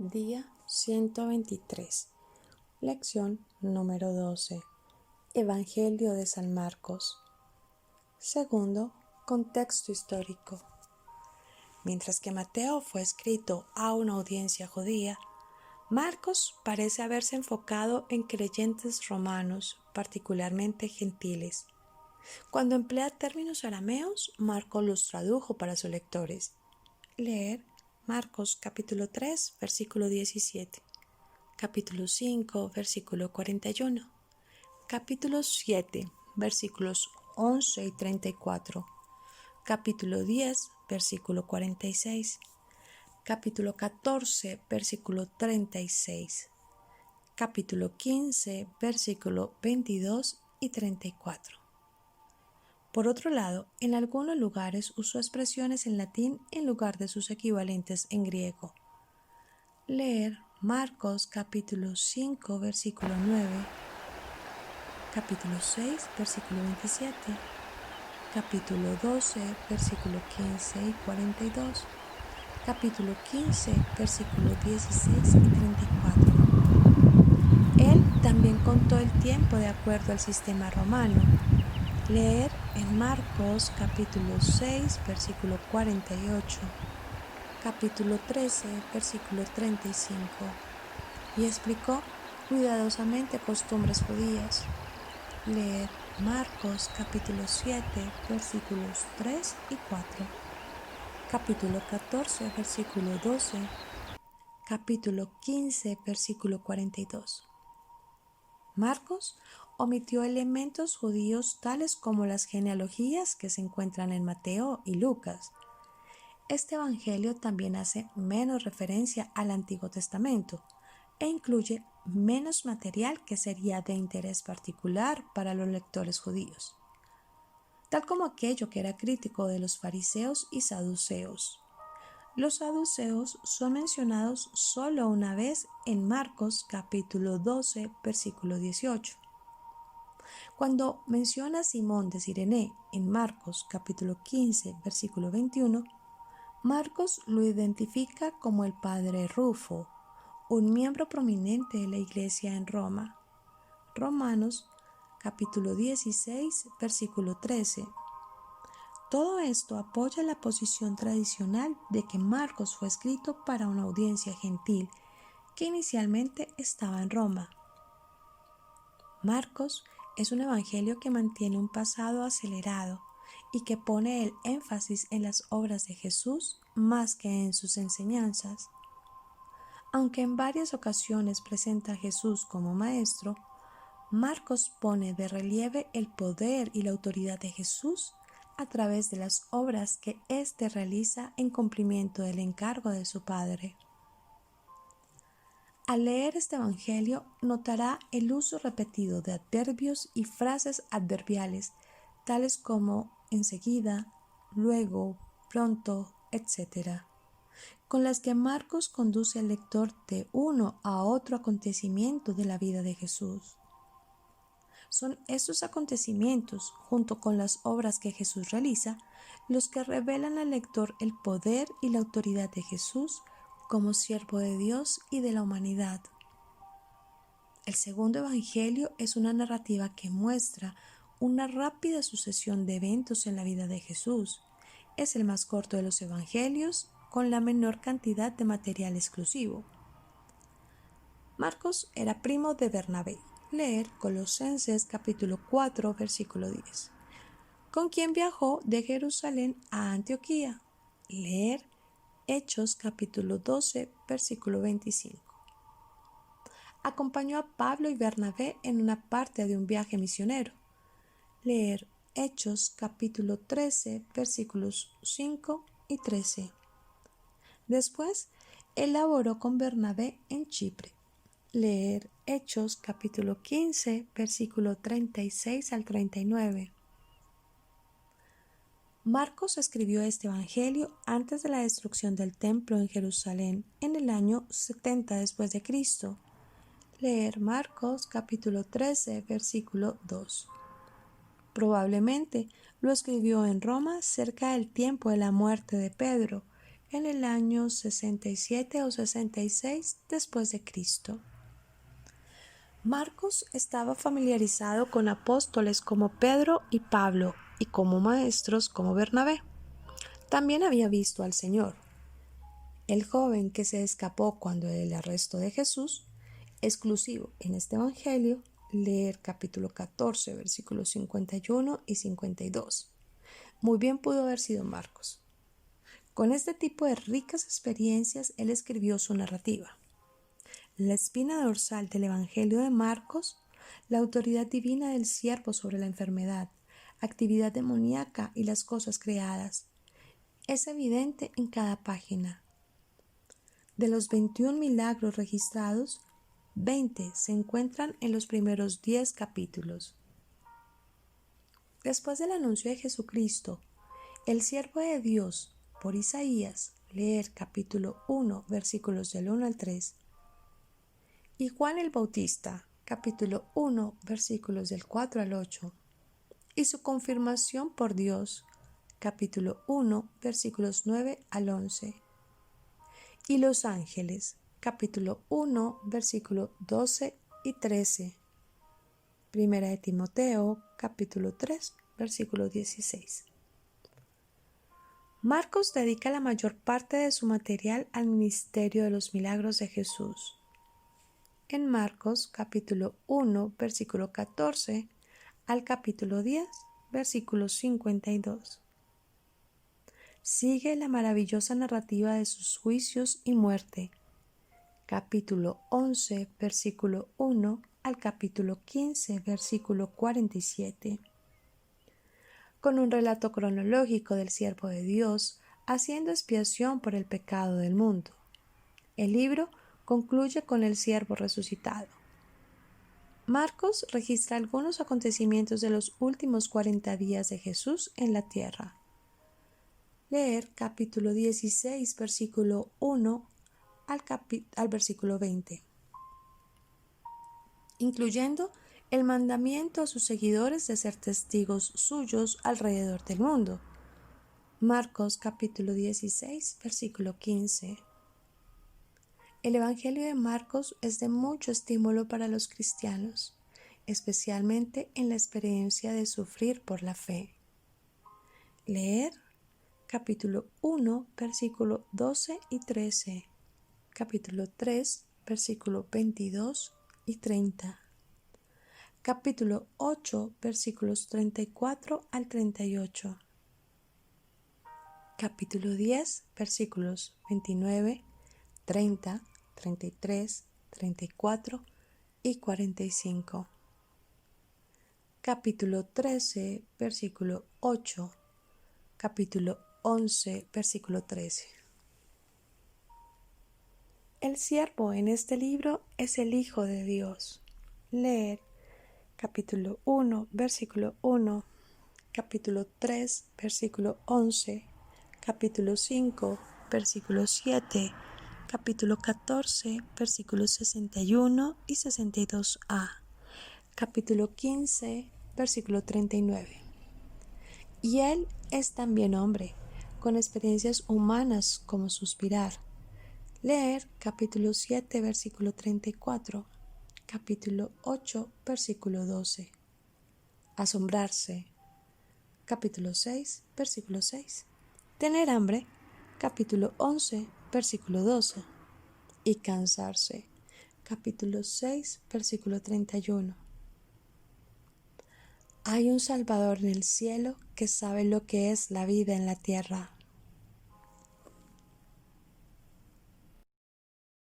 Día 123. Lección número 12. Evangelio de San Marcos. Segundo, contexto histórico. Mientras que Mateo fue escrito a una audiencia judía, Marcos parece haberse enfocado en creyentes romanos, particularmente gentiles. Cuando emplea términos arameos, Marcos los tradujo para sus lectores. Leer Marcos capítulo 3, versículo 17, capítulo 5, versículo 41, capítulo 7, versículos 11 y 34, capítulo 10, versículo 46, capítulo 14, versículo 36, capítulo 15, versículo 22 y 34. Por otro lado, en algunos lugares usó expresiones en latín en lugar de sus equivalentes en griego. Leer Marcos capítulo 5 versículo 9, capítulo 6 versículo 27, capítulo 12 versículo 15 y 42, capítulo 15 versículo 16 y 34. Él también contó el tiempo de acuerdo al sistema romano. Leer en Marcos capítulo 6 versículo 48, capítulo 13 versículo 35, y explicó cuidadosamente costumbres judías. Leer Marcos capítulo 7 versículos 3 y 4, capítulo 14 versículo 12, capítulo 15 versículo 42. Marcos omitió elementos judíos tales como las genealogías que se encuentran en Mateo y Lucas. Este evangelio también hace menos referencia al Antiguo Testamento e incluye menos material que sería de interés particular para los lectores judíos, tal como aquello que era crítico de los fariseos y saduceos. Los saduceos son mencionados solo una vez en Marcos capítulo 12 versículo 18. Cuando menciona a Simón de Cirene en Marcos capítulo 15 versículo 21, Marcos lo identifica como el padre Rufo, un miembro prominente de la iglesia en Roma. Romanos capítulo 16 versículo 13. Todo esto apoya la posición tradicional de que Marcos fue escrito para una audiencia gentil que inicialmente estaba en Roma. Marcos es un evangelio que mantiene un pasado acelerado y que pone el énfasis en las obras de Jesús más que en sus enseñanzas. Aunque en varias ocasiones presenta a Jesús como maestro, Marcos pone de relieve el poder y la autoridad de Jesús a través de las obras que éste realiza en cumplimiento del encargo de su Padre. Al leer este evangelio notará el uso repetido de adverbios y frases adverbiales tales como enseguida, luego, pronto, etc., con las que Marcos conduce al lector de uno a otro acontecimiento de la vida de Jesús. Son estos acontecimientos, junto con las obras que Jesús realiza, los que revelan al lector el poder y la autoridad de Jesús como siervo de Dios y de la humanidad. El segundo evangelio es una narrativa que muestra una rápida sucesión de eventos en la vida de Jesús. Es el más corto de los evangelios, con la menor cantidad de material exclusivo. Marcos era primo de Bernabé. Leer Colosenses capítulo 4 versículo 10, con quien viajó de Jerusalén a Antioquía. Leer Hechos capítulo 12 versículo 25. Acompañó a Pablo y Bernabé en una parte de un viaje misionero. Leer Hechos capítulo 13 versículos 5 y 13. Después, él laboró con Bernabé en Chipre. Leer Hechos capítulo 15 versículo 36 al 39. Marcos escribió este evangelio antes de la destrucción del templo en Jerusalén en el año 70 después de Cristo. Leer Marcos capítulo 13 versículo 2. Probablemente lo escribió en Roma cerca del tiempo de la muerte de Pedro, en el año 67 o 66 después de Cristo. Marcos estaba familiarizado con apóstoles como Pedro y Pablo y como maestros como Bernabé. También había visto al Señor. El joven que se escapó cuando el arresto de Jesús, exclusivo en este evangelio, leer capítulo 14, versículos 51 y 52. Muy bien pudo haber sido Marcos. Con este tipo de ricas experiencias, él escribió su narrativa. La espina dorsal del Evangelio de Marcos, la autoridad divina del siervo sobre la enfermedad, actividad demoníaca y las cosas creadas, es evidente en cada página. De los 21 milagros registrados, 20 se encuentran en los primeros 10 capítulos. Después del anuncio de Jesucristo, el siervo de Dios, por Isaías, leer capítulo 1, versículos del 1 al 3, y Juan el Bautista, capítulo 1, versículos del 4 al 8, y su confirmación por Dios, capítulo 1, versículos 9 al 11, y los ángeles, capítulo 1, versículo 12 y 13, Primera de Timoteo, capítulo 3, versículo 16. Marcos dedica la mayor parte de su material al ministerio de los milagros de Jesús. En Marcos capítulo 1, versículo 14 al capítulo 10, versículo 52. Sigue la maravillosa narrativa de sus juicios y muerte. Capítulo 11, versículo 1 al capítulo 15, versículo 47. Con un relato cronológico del siervo de Dios haciendo expiación por el pecado del mundo. El libro concluye con el siervo resucitado. Marcos registra algunos acontecimientos de los últimos 40 días de Jesús en la tierra. Leer capítulo 16, versículo 1 al versículo 20, incluyendo el mandamiento a sus seguidores de ser testigos suyos alrededor del mundo. Marcos capítulo 16, versículo 15. El Evangelio de Marcos es de mucho estímulo para los cristianos, especialmente en la experiencia de sufrir por la fe. Leer capítulo 1, versículo 12 y 13, capítulo 3, versículo 22 y 30, capítulo 8, versículos 34 al 38, capítulo 10, versículos 29, 30, 33, 34 y 45. Capítulo 13, versículo 8. Capítulo 11, versículo 13. El siervo en este libro es el Hijo de Dios. Leer capítulo 1, versículo 1, capítulo 3, versículo 11, capítulo 5, versículo 7, capítulo 14, versículos 61 y 62a, capítulo 15, versículo 39. Y él es también hombre, con experiencias humanas como suspirar. Leer capítulo 7, versículo 34, capítulo 8, versículo 12. Asombrarse, capítulo 6, versículo 6. Tener hambre, capítulo 11, versículo 12. Y cansarse, capítulo 6, versículo 31. Hay un Salvador en el cielo que sabe lo que es la vida en la tierra.